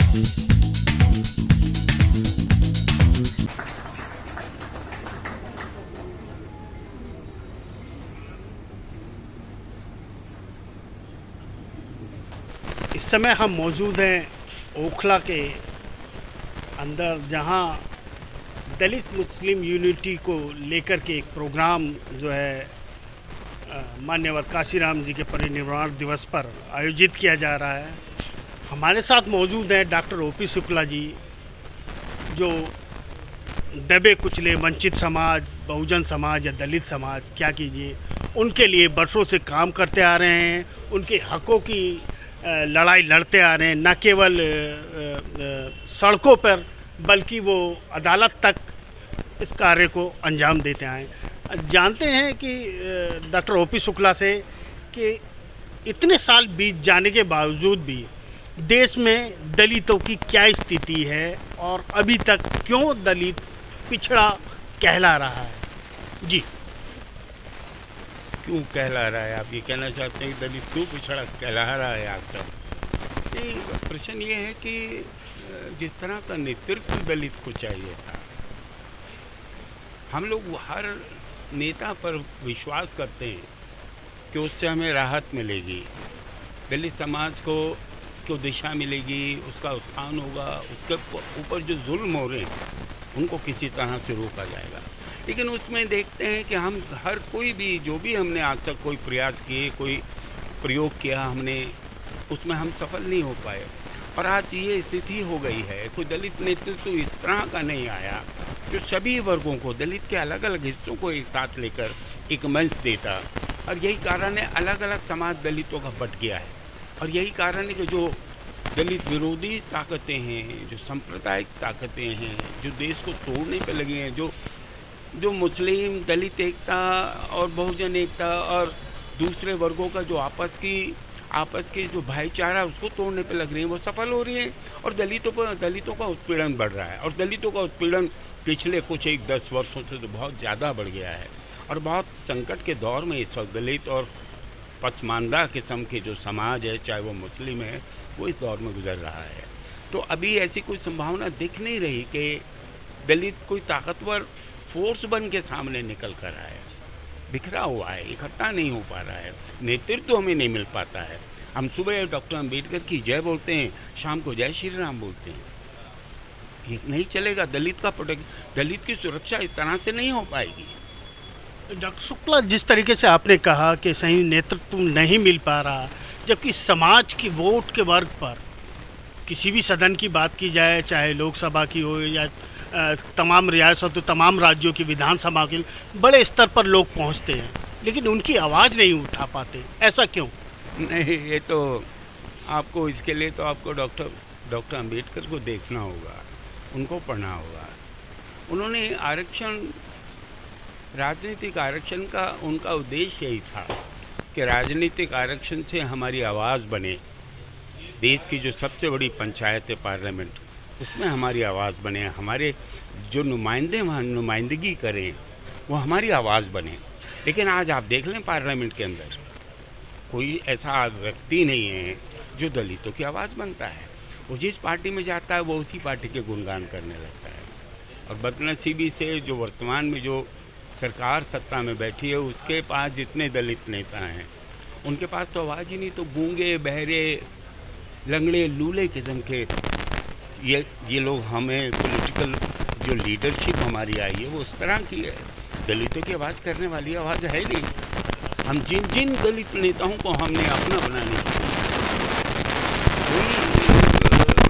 इस समय हम मौजूद हैं ओखला के अंदर, जहां दलित मुस्लिम यूनिटी को लेकर के एक प्रोग्राम जो है मान्यवर काशीराम जी के परिनिर्वाण दिवस पर आयोजित किया जा रहा है। हमारे साथ मौजूद हैं डॉक्टर ओपी शुक्ला जी, जो दबे कुचले वंचित समाज, बहुजन समाज या दलित समाज क्या कीजिए, उनके लिए वर्षों से काम करते आ रहे हैं। उनके हकों की लड़ाई लड़ते आ रहे हैं, न केवल सड़कों पर बल्कि वो अदालत तक इस कार्य को अंजाम देते आए। जानते हैं कि डॉक्टर ओपी शुक्ला से कि इतने साल बीत जाने के बावजूद भी देश में दलितों की क्या स्थिति है और अभी तक क्यों दलित पिछड़ा कहला रहा है। जी, क्यों कहला रहा है? आप ये कहना चाहते हैं कि दलित क्यों पिछड़ा कहला रहा है आज तक? प्रश्न ये है कि जिस तरह का नेतृत्व दलित को चाहिए था, हम लोग हर नेता पर विश्वास करते हैं कि उससे हमें राहत मिलेगी, दलित समाज को दिशा मिलेगी, उसका उत्थान होगा, उसके ऊपर जो जुल्म हो रहे हैं उनको किसी तरह से रोका जाएगा। लेकिन उसमें देखते हैं कि हम हर कोई भी जो भी हमने आज तक कोई प्रयास किए, कोई प्रयोग किया, हमने उसमें हम सफल नहीं हो पाए। और आज ये स्थिति हो गई है, कोई दलित नेतृत्व इस तरह का नहीं आया जो सभी वर्गों को, दलित के अलग अलग हिस्सों को एक साथ लेकर एक मंच देता। और यही कारण है अलग अलग समाज दलितों का बट गया है। और यही कारण है कि जो दलित विरोधी ताकतें हैं, जो सांप्रदायिक ताकतें हैं, जो देश को तोड़ने पे लगी हैं, जो मुस्लिम दलित एकता और बहुजन एकता और दूसरे वर्गों का जो आपस की जो भाईचारा उसको तोड़ने पे लग रही है, वो सफल हो रही है। और दलितों का उत्पीड़न बढ़ रहा है। और दलितों का उत्पीड़न पिछले कुछ 10 वर्षों से तो बहुत ज़्यादा बढ़ गया है। और बहुत संकट के दौर में इस वक्त दलित और पसमानदा किस्म के जो समाज है, चाहे वो मुस्लिम है, वो इस दौर में गुजर रहा है। तो अभी ऐसी कोई संभावना दिख नहीं रही कि दलित कोई ताकतवर फोर्स बन के सामने निकल कर आए। बिखरा हुआ है, इकट्ठा नहीं हो पा रहा है, नेतृत्व हमें नहीं मिल पाता है। हम सुबह डॉक्टर अम्बेडकर की जय बोलते हैं, शाम को जय श्री राम बोलते हैं। ये नहीं चलेगा। दलित की सुरक्षा इस तरह से नहीं हो पाएगी। डॉक्टर शुक्ला, जिस तरीके से आपने कहा कि सही नेतृत्व नहीं मिल पा रहा, जबकि समाज की वोट के वर्ग पर किसी भी सदन की बात की जाए, चाहे लोकसभा की हो या तमाम रियासतों, तमाम राज्यों की विधानसभा के बड़े स्तर पर लोग पहुंचते हैं, लेकिन उनकी आवाज़ नहीं उठा पाते। ऐसा क्यों? नहीं, ये तो आपको, इसके लिए तो आपको डॉक्टर अम्बेडकर को देखना होगा, उनको पढ़ना होगा। उन्होंने राजनीतिक आरक्षण का उनका उद्देश्य यही था कि राजनीतिक आरक्षण से हमारी आवाज़ बने। देश की जो सबसे बड़ी पंचायत है पार्लियामेंट, उसमें हमारी आवाज़ बने, हमारे जो नुमाइंदे वहाँ नुमाइंदगी करें वो हमारी आवाज़ बने। लेकिन आज आप देख लें पार्लियामेंट के अंदर कोई ऐसा व्यक्ति नहीं है जो दलितों की आवाज़ बनता है। वो जिस पार्टी में जाता है वो उसी पार्टी के गुणगान करने लगता है। और बदनसीबी से जो वर्तमान में जो सरकार सत्ता में बैठी है, उसके पास जितने दलित नेता हैं उनके पास तो आवाज़ ही नहीं। तो गूंगे, बहरे, लंगड़े, लूले किस्म के ये लोग, हमें पॉलिटिकल जो लीडरशिप हमारी आई है वो उस तरह की है। दलितों की आवाज़ करने वाली आवाज़ है नहीं। हम जिन दलित नेताओं को हमने अपना बनाने की कोई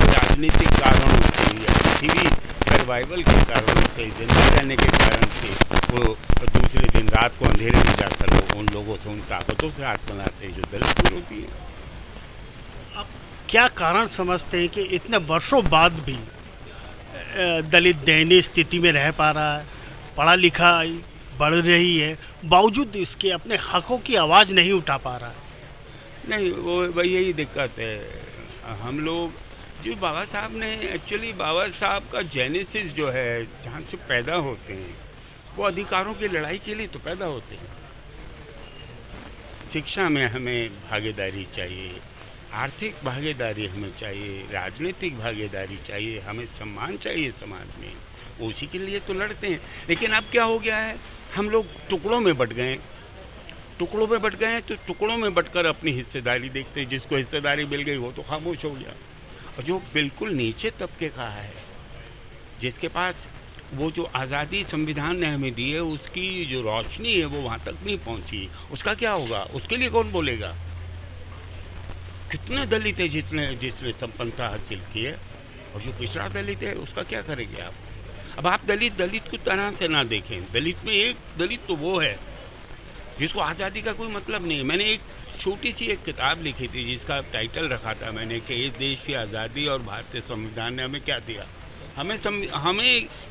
राजनीतिक कारणों से या किसी भी सर्वाइवल के कारणों से, जिंदा रहने के कारण से, वो दूसरे दिन रात को अंधेरे में जाकर वो उन लोगों से, उन ताकतों से हाथ बनाते हैं जो दलित विरोधी हैं। क्या कारण समझते हैं कि इतने वर्षों बाद भी दलित दयनीय स्थिति में रह पा रहा है, पढ़ा लिखा बढ़ रही है, बावजूद इसके अपने हकों की आवाज़ नहीं उठा पा रहा है? नहीं, वो यही दिक्कत है। हम लोग जो बाबा साहब ने, एक्चुअली बाबा साहब का जेनेसिस जो है, जहाँ से पैदा होते हैं, वो अधिकारों की लड़ाई के लिए तो पैदा होते हैं। शिक्षा में हमें भागीदारी चाहिए, आर्थिक भागीदारी हमें चाहिए, राजनीतिक भागीदारी चाहिए, हमें सम्मान चाहिए समाज में, उसी के लिए तो लड़ते हैं। लेकिन अब क्या हो गया है, हम लोग टुकड़ों में बट गए, टुकड़ों में बट गए हैं, तो टुकड़ों में बटकर अपनी हिस्सेदारी देखते हैं। जिसको हिस्सेदारी मिल गई वो तो खामोश हो गया, और जो बिल्कुल नीचे तबके का है, जिसके पास वो जो आज़ादी संविधान ने हमें दी है, उसकी जो रोशनी है वो वहाँ तक नहीं पहुँची, उसका क्या होगा? उसके लिए कौन बोलेगा? कितने दलित है जिसने जिसने संपन्नता हासिल की है, और जो पिछड़ा दलित है उसका क्या करेंगे आप? अब आप दलित को तरह से ना देखें। दलित में एक दलित तो वो है जिसको आज़ादी का कोई मतलब नहीं है। मैंने एक छोटी सी एक किताब लिखी थी जिसका टाइटल रखा था मैंने कि इस देश की आज़ादी और भारतीय संविधान ने हमें क्या दिया। हमें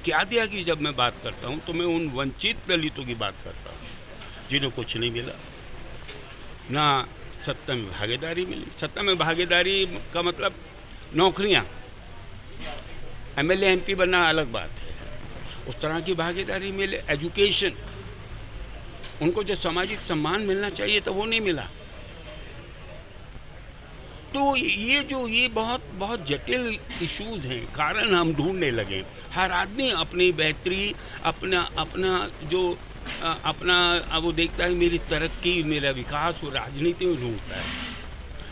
क्या दिया कि जब मैं बात करता हूँ तो मैं उन वंचित दलितों की बात करता हूँ जिन्हें कुछ नहीं मिला, ना सत्ता में भागीदारी मिली। सत्ता में भागीदारी का मतलब नौकरियाँ, एमएलए एमपी बनना अलग बात है, उस तरह की भागीदारी मिले। एजुकेशन, उनको जो सामाजिक सम्मान मिलना चाहिए तो वो नहीं मिला। तो ये बहुत बहुत जटिल इश्यूज हैं, कारण हम ढूंढने लगे। हर आदमी अपनी बेहतरी, अपना वो देखता है मेरी तरक्की, मेरा विकास, वो राजनीति में ढूंढता है।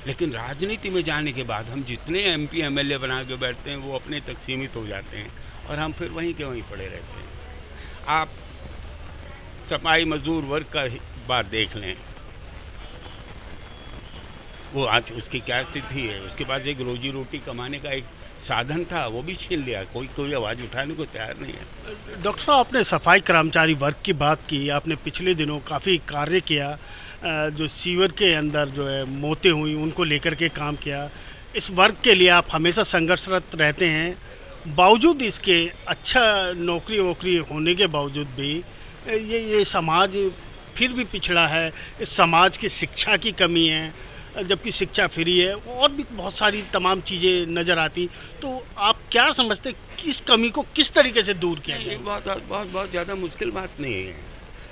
लेकिन राजनीति में जाने के बाद हम जितने एमपी एमएलए बना के बैठते हैं वो अपने तक सीमित हो जाते हैं, और हम फिर वहीं के वहीं पड़े रहते हैं। आप सफाई मजदूर वर्ग का बात देख लें, वो आज उसकी क्या स्थिति है। उसके पास एक रोजी रोटी कमाने का एक साधन था, वो भी छीन लिया। कोई आवाज़ उठाने को तैयार नहीं है। डॉक्टर साहब, आपने सफाई कर्मचारी वर्ग की बात की, आपने पिछले दिनों काफ़ी कार्य किया, जो सीवर के अंदर जो है मौतें हुई उनको लेकर के काम किया। इस वर्ग के लिए आप हमेशा संघर्षरत रहते हैं, बावजूद इसके अच्छा नौकरी वोकरी होने के बावजूद भी ये समाज फिर भी पिछड़ा है। इस समाज की शिक्षा की कमी है, जबकि शिक्षा फ्री है, और भी बहुत सारी तमाम चीज़ें नज़र आती। तो आप क्या समझते कि इस कमी को किस तरीके से दूर किया जाए? बहुत ज़्यादा मुश्किल बात नहीं है।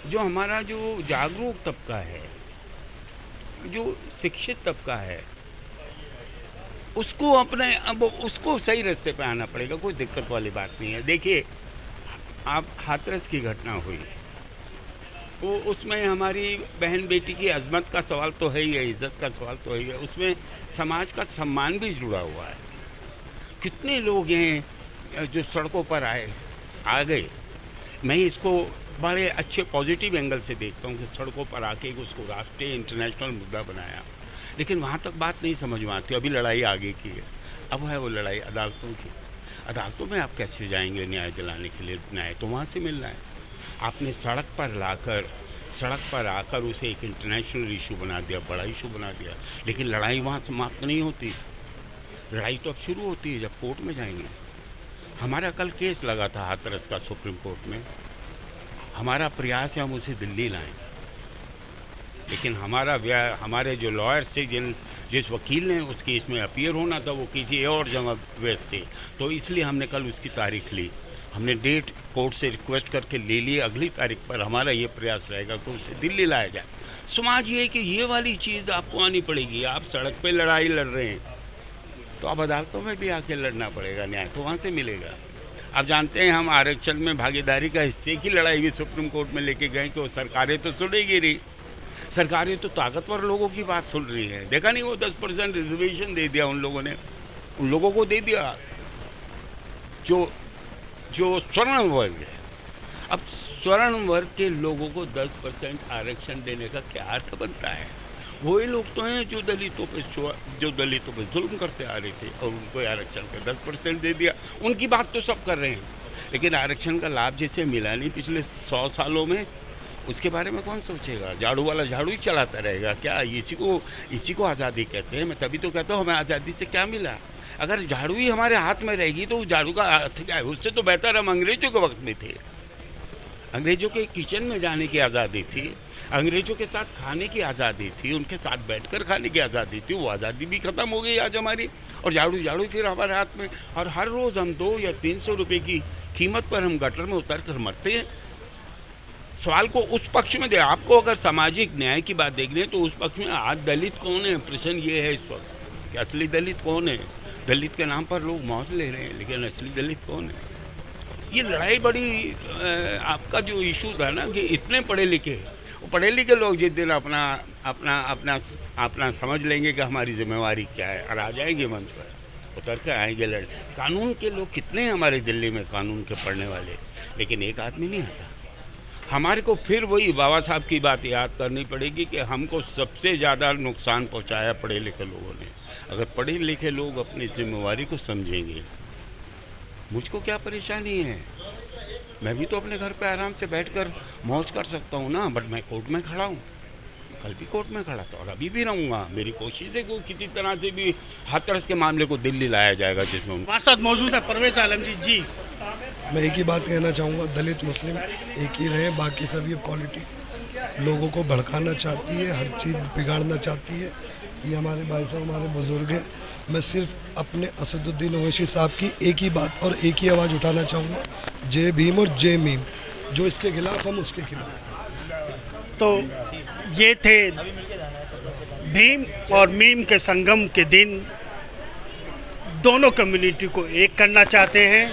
जो हमारा जो जागरूक तबका है, जो शिक्षित तबका है, उसको उसको सही रास्ते पे आना पड़ेगा। कोई दिक्कत वाली बात नहीं है। देखिए, आप हाथरस की घटना हुई, वो उसमें हमारी बहन बेटी की अजमत का सवाल तो है ही है, इज्जत का सवाल तो है ही है, उसमें समाज का सम्मान भी जुड़ा हुआ है। कितने लोग हैं जो सड़कों पर आ गए। मैं इसको बड़े अच्छे पॉजिटिव एंगल से देखता हूँ कि सड़कों पर आके उसको राष्ट्रीय इंटरनेशनल मुद्दा बनाया, लेकिन वहाँ तक बात नहीं समझ में आती। अभी लड़ाई आगे की है, अब है वो लड़ाई अदालतों की। अदालतों में आप कैसे जाएंगे न्याय दिलाने के लिए? न्याय तो वहाँ से मिलना है। आपने सड़क पर आकर उसे एक इंटरनेशनल इशू बना दिया, बड़ा इशू बना दिया, लेकिन लड़ाई वहाँ समाप्त नहीं होती। लड़ाई तो अब शुरू होती है जब कोर्ट में जाएंगे। हमारा कल केस लगा था हाथरस का सुप्रीम कोर्ट में। हमारा प्रयास है हम उसे दिल्ली लाएं, लेकिन हमारे जो लॉयर्स थे, जिस वकील ने उस केस में अपीयर होना था, वो किसी और जगह व्यस्त थे, तो इसलिए हमने कल उसकी तारीख ली। हमने डेट कोर्ट से रिक्वेस्ट करके ले ली। अगली तारीख पर हमारा ये प्रयास रहेगा कि उसे दिल्ली लाया जाए। समाज ये है कि ये वाली चीज़ आपको आनी पड़ेगी। आप सड़क पे लड़ाई लड़ रहे हैं तो अब अदालतों में भी आके लड़ना पड़ेगा, न्याय तो वहाँ से मिलेगा। आप जानते हैं, हम आरक्षण में भागीदारी का हिस्से की लड़ाई भी सुप्रीम कोर्ट में लेके गए कि वो सरकारें तो सुनेगी नहीं। सरकारें तो ताकतवर लोगों की बात सुन रही हैं। देखा नहीं, वो 10% रिजर्वेशन दे दिया उन लोगों ने, उन लोगों को दे दिया जो स्वर्ण वर्ग है। अब स्वर्ण वर्ग के लोगों को 10% आरक्षण देने का क्या अर्थ बनता है? वही लोग तो हैं जो दलितों पे जुल्म करते आ रहे थे, और उनको आरक्षण का 10% दे दिया। उनकी बात तो सब कर रहे हैं, लेकिन आरक्षण का लाभ जिसे मिला नहीं पिछले 100 सालों में, उसके बारे में कौन सोचेगा? झाड़ू वाला झाड़ू ही चलाता रहेगा क्या? इसी को आज़ादी कहते हैं। मैं तभी तो कहता हूँ, हमें आज़ादी से क्या मिला? अगर झाड़ू ही हमारे हाथ में रहेगी तो झाड़ू का अर्थ क्या है? उससे तो बेहतर हम अंग्रेजों के वक्त में थे। अंग्रेजों के किचन में जाने की आज़ादी थी, अंग्रेजों के साथ खाने की आज़ादी थी, उनके साथ बैठकर खाने की आज़ादी थी। वो आज़ादी भी ख़त्म हो गई आज हमारी, और झाड़ू फिर हमारे हाथ में। और हर रोज़ हम 200 या 300 रुपये की कीमत पर हम गटर में उतर कर मरते हैं। सवाल को उस पक्ष में दे। आपको अगर सामाजिक न्याय की बात देखनी है तो उस पक्ष में आज दलित कौन है? प्रश्न ये है इस वक्त। कि असली दलित कौन है। दलित के नाम पर लोग मौत ले रहे हैं, लेकिन असली दलित कौन है? ये लड़ाई बड़ी आपका जो इशू था ना कि इतने पढ़े लिखे लोग जिस दिन अपना अपना अपना अपना समझ लेंगे कि हमारी जिम्मेवारी क्या है और आ जाएंगे मंच पर, उतर के आएंगे लड़। कानून के लोग कितने हैं हमारे दिल्ली में, कानून के पढ़ने वाले, लेकिन एक आदमी नहीं आता। हमारे को फिर वही बाबा साहब की बात याद करनी पड़ेगी कि हमको सबसे ज़्यादा नुकसान पहुंचाया पढ़े लिखे लोगों ने। अगर पढ़े लिखे लोग अपनी जिम्मेवारी को समझेंगे, मुझको क्या परेशानी है, मैं भी तो अपने घर पे आराम से बैठकर मौज कर सकता हूँ ना, बट मैं कोर्ट में खड़ा हूँ, कल भी कोर्ट में खड़ा था और अभी भी रहूँगा। मेरी कोशिश है कि किसी तरह से भी हाथरस के मामले को दिल्ली लाया जाएगा, जिसमें हमारे साथ मौजूद है परवेज आलम जी। मैं एक ही बात कहना चाहूँगा, दलित मुस्लिम एक ही रहे, बाकी सब ये पॉलिटिक्स लोगों को भड़काना चाहती है, हर चीज़ बिगाड़ना चाहती है। ये हमारे भाई साहब, हमारे बुजुर्ग हैं। मैं सिर्फ अपने असदुद्दीन ओवैसी साहब की एक ही बात और एक ही आवाज़ उठाना चाहूँगा, जय भीम और जय मीम। जो इसके खिलाफ, हम उसके खिलाफ। तो ये थे भीम और मीम के संगम के दिन, दोनों कम्युनिटी को एक करना चाहते हैं।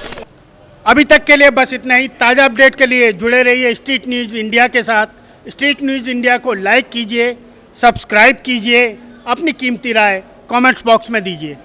अभी तक के लिए बस इतना ही। ताज़ा अपडेट के लिए जुड़े रहिए स्ट्रीट न्यूज़ इंडिया के साथ। स्ट्रीट न्यूज़ इंडिया को लाइक कीजिए, सब्सक्राइब कीजिए, अपनी कीमती राय कमेंट्स बॉक्स में दीजिए।